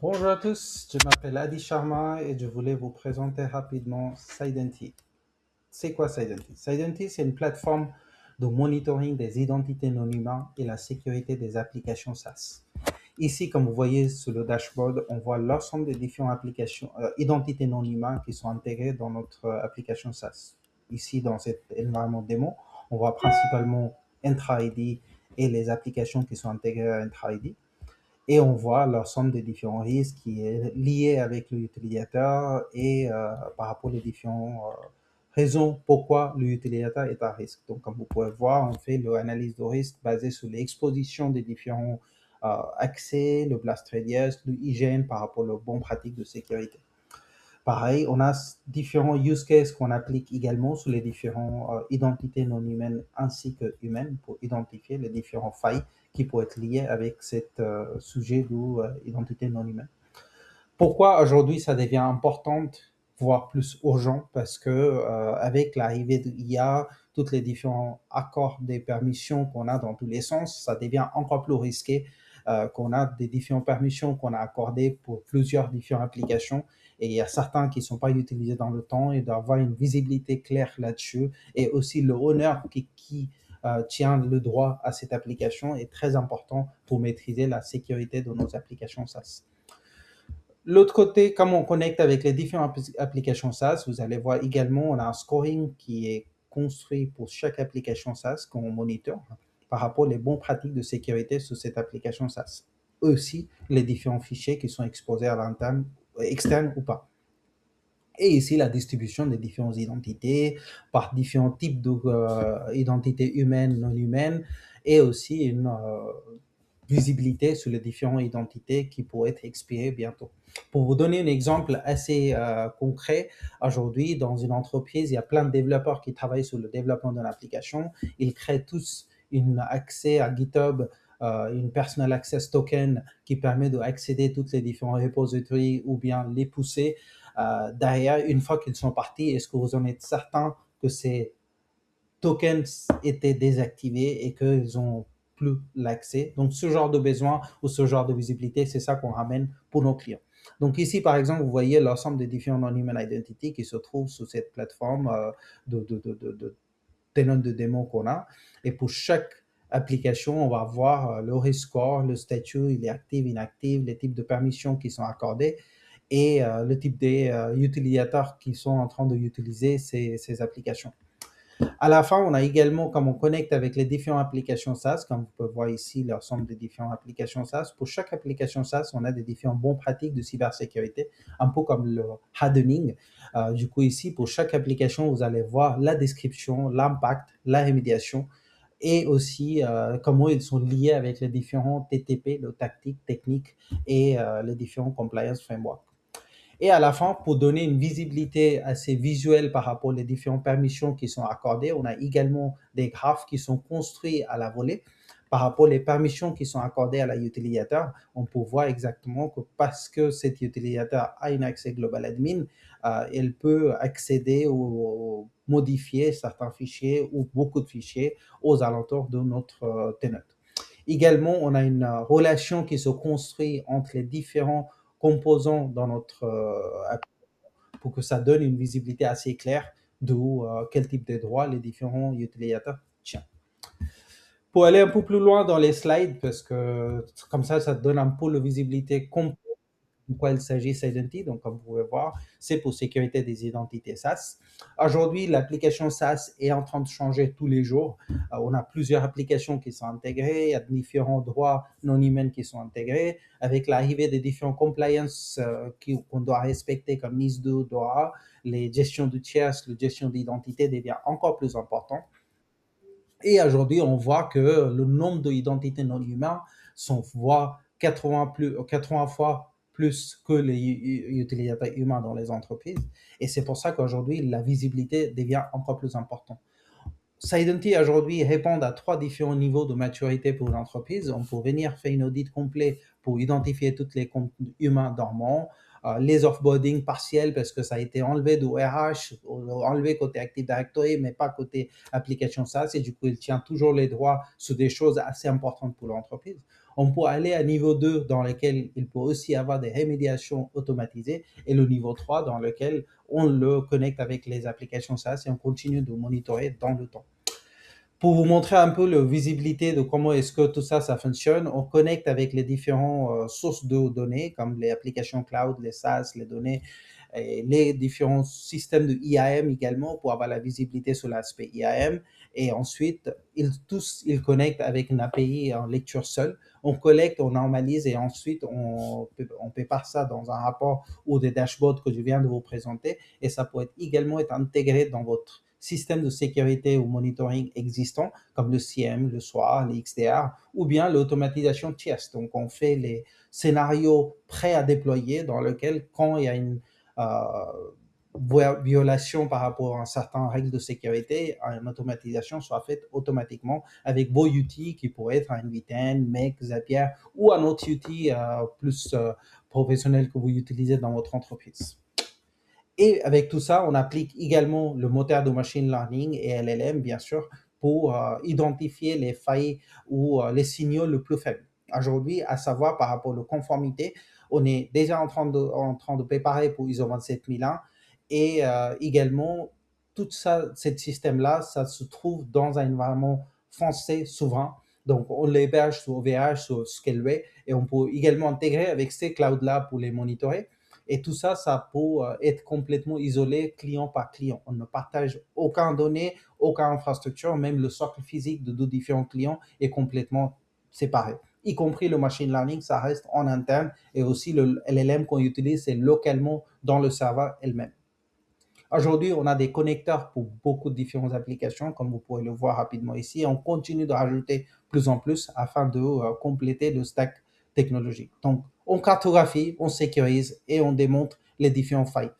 Bonjour à tous, je m'appelle Adi Sharma et je voulais vous présenter rapidement Sidenti. C'est quoi Sidenti? Sidenti, c'est une plateforme de monitoring des identités non humaines et la sécurité des applications SaaS. Ici, comme vous voyez sur le dashboard, on voit l'ensemble des différentes applications, identités non humaines qui sont intégrées dans notre application SaaS. Ici, dans cet environnement démo, on voit principalement Entra ID et les applications qui sont intégrées à Entra ID et on voit l'ensemble des différents risques qui est lié avec l'utilisateur et par rapport aux différentes raisons pourquoi l'utilisateur est à risque. Donc, comme vous pouvez voir, on fait l'analyse de risque basée sur l'exposition des différents accès, le blast radius, l'hygiène par rapport aux bonnes pratiques de sécurité. Pareil, on a différents use cases qu'on applique également sur les différentes identités non humaines ainsi que humaines pour identifier les différentes failles qui pourraient être liées avec ce sujet d'identité non humaine. Pourquoi aujourd'hui ça devient important, voire plus urgent? Parce que avec l'arrivée de l'IA, tous les différents accords des permissions qu'on a dans tous les sens, ça devient encore plus risqué qu'on a des différentes permissions qu'on a accordées pour plusieurs différentes applications et il y a certains qui ne sont pas utilisés dans le temps et d'avoir une visibilité claire là-dessus et aussi le honneur qui tient le droit à cette application est très important pour maîtriser la sécurité de nos applications SaaS. L'autre côté, comme on connecte avec les différentes applications SaaS, vous allez voir également, on a un scoring qui est construit pour chaque application SaaS qu'on monitor par rapport aux bonnes pratiques de sécurité sur cette application SaaS. Aussi, les différents fichiers qui sont exposés à l'interne, externe ou pas. Et ici, la distribution des différentes identités par différents types d'identités humaines, non humaines, et aussi une visibilité sur les différentes identités qui pourraient être expirées bientôt. Pour vous donner un exemple assez concret, aujourd'hui, dans une entreprise, il y a plein de développeurs qui travaillent sur le développement d'une application. Ils créent tous un accès à GitHub, une personal access token qui permet d'accéder à toutes les différents repositories ou bien les pousser. Derrière, une fois qu'ils sont partis, est-ce que vous en êtes certain que ces tokens étaient désactivés et qu'ils ont plus l'accès. Donc, ce genre de besoin ou ce genre de visibilité, c'est ça qu'on ramène pour nos clients. Donc, ici, par exemple, vous voyez l'ensemble des différents non-human identity qui se trouvent sur cette plateforme de tenant de démo qu'on a. Et pour chaque application, on va voir le risk score, le statut, il est actif, inactif, les types de permissions qui sont accordées et le type des utilisateurs qui sont en train d'utiliser ces applications. À la fin, on a également, comme on connecte avec les différentes applications SaaS, comme vous pouvez voir ici l'ensemble des différentes applications SaaS. Pour chaque application SaaS, on a des différentes bonnes pratiques de cybersécurité, un peu comme le hardening. Du coup, ici, pour chaque application, vous allez voir la description, l'impact, la rémédiation et aussi comment ils sont liés avec les différents TTP, le tactiques, techniques et les différents compliance frameworks. Et à la fin, pour donner une visibilité assez visuelle par rapport aux différentes permissions qui sont accordées, on a également des graphes qui sont construits à la volée par rapport aux permissions qui sont accordées à l'utilisateur. On peut voir exactement que parce que cet utilisateur a un accès global admin, elle peut accéder ou modifier certains fichiers ou beaucoup de fichiers aux alentours de notre tenant. Également, on a une relation qui se construit entre les différents composants dans notre app pour que ça donne une visibilité assez claire de quel type de droits les différents utilisateurs tiennent. Pour aller un peu plus loin dans les slides, parce que comme ça donne un peu de visibilité complète de quoi il s'agit Sidenti. Donc, comme vous pouvez voir, c'est pour sécurité des identités SaaS. Aujourd'hui, l'application SaaS est en train de changer tous les jours. On a plusieurs applications qui sont intégrées, il y a différents droits non humains qui sont intégrés. Avec l'arrivée des différents compliance qu'on doit respecter comme NIS2, DORA, les gestions de tierces, la gestion d'identité devient encore plus important. Et aujourd'hui, on voit que le nombre d'identités non humaines sont voire 80 fois plus que les utilisateurs humains dans les entreprises. Et c'est pour ça qu'aujourd'hui, la visibilité devient encore plus importante. Sidenti aujourd'hui répond à 3 différents niveaux de maturité pour l'entreprise. On peut venir faire une audit complet pour identifier tous les comptes humains dormants, les offboarding partiels parce que ça a été enlevé de RH, enlevé côté Active Directory, mais pas côté application SaaS et du coup, il tient toujours les droits sur des choses assez importantes pour l'entreprise. On peut aller à niveau 2 dans lequel il peut aussi avoir des rémédiations automatisées et le niveau 3 dans lequel on le connecte avec les applications SaaS et on continue de monitorer dans le temps. Pour vous montrer un peu la visibilité de comment est-ce que tout ça, ça fonctionne, on connecte avec les différentes sources de données, comme les applications cloud, les SaaS, les données, et les différents systèmes de IAM également pour avoir la visibilité sur l'aspect IAM. Et ensuite, ils connectent avec une API en lecture seule. On collecte, on normalise et ensuite on prépare ça dans un rapport ou des dashboards que je viens de vous présenter. Et ça peut également être intégré dans votre système de sécurité ou monitoring existant, comme le CIEM, le SOAR, les XDR, ou bien l'automatisation tierce. Donc, on fait les scénarios prêts à déployer dans lesquels, quand il y a une violation par rapport à certaines règles de sécurité, une automatisation soit faite automatiquement avec vos outils qui pourraient être un VTN, MEC, Zapier ou un autre outil plus professionnel que vous utilisez dans votre entreprise. Et avec tout ça, on applique également le moteur de machine learning et LLM, bien sûr, pour identifier les failles ou les signaux les plus faibles. Aujourd'hui, à savoir par rapport à la conformité, on est déjà en train de préparer pour ISO 27001 et également, tout ça, ce système-là, ça se trouve dans un environnement français souverain. Donc, on l'héberge sur OVH, sur Scaleway, et on peut également intégrer avec ces clouds-là pour les monitorer. Et tout ça, ça peut être complètement isolé client par client. On ne partage aucun données, aucune infrastructure, même le socle physique de deux différents clients est complètement séparé. Y compris le machine learning, ça reste en interne et aussi le LLM qu'on utilise, c'est localement dans le serveur elle-même. Aujourd'hui, on a des connecteurs pour beaucoup de différentes applications, comme vous pouvez le voir rapidement ici. On continue de rajouter plus en plus afin de compléter le stack technologique. Donc, on cartographie, on sécurise et on démontre les différentes failles.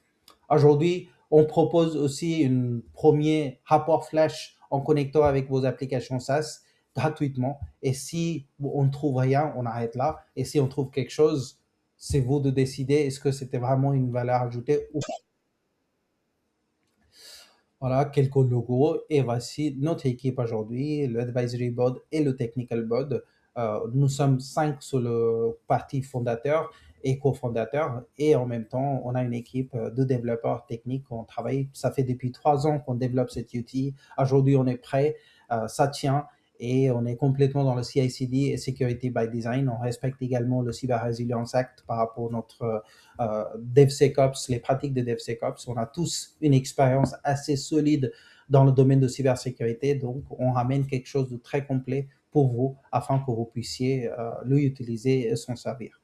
Aujourd'hui, on propose aussi un premier rapport flash en connectant avec vos applications SaaS gratuitement. Et si on ne trouve rien, on arrête là. Et si on trouve quelque chose, c'est vous de décider est-ce que c'était vraiment une valeur ajoutée ou pas. Voilà, quelques logos. Et voici notre équipe aujourd'hui, le Advisory Board et le Technical Board. Nous sommes 5 sur le parti fondateur et cofondateur. Et en même temps, on a une équipe de développeurs techniques. On travaille, ça fait depuis 3 ans qu'on développe cet outil. Aujourd'hui, on est prêt, ça tient. Et on est complètement dans le CI/CD et Security by Design. On respecte également le Cyber Resilience Act par rapport à notre DevSecOps, les pratiques de DevSecOps. On a tous une expérience assez solide dans le domaine de cybersécurité, donc on ramène quelque chose de très complet pour vous afin que vous puissiez l'utiliser et s'en servir.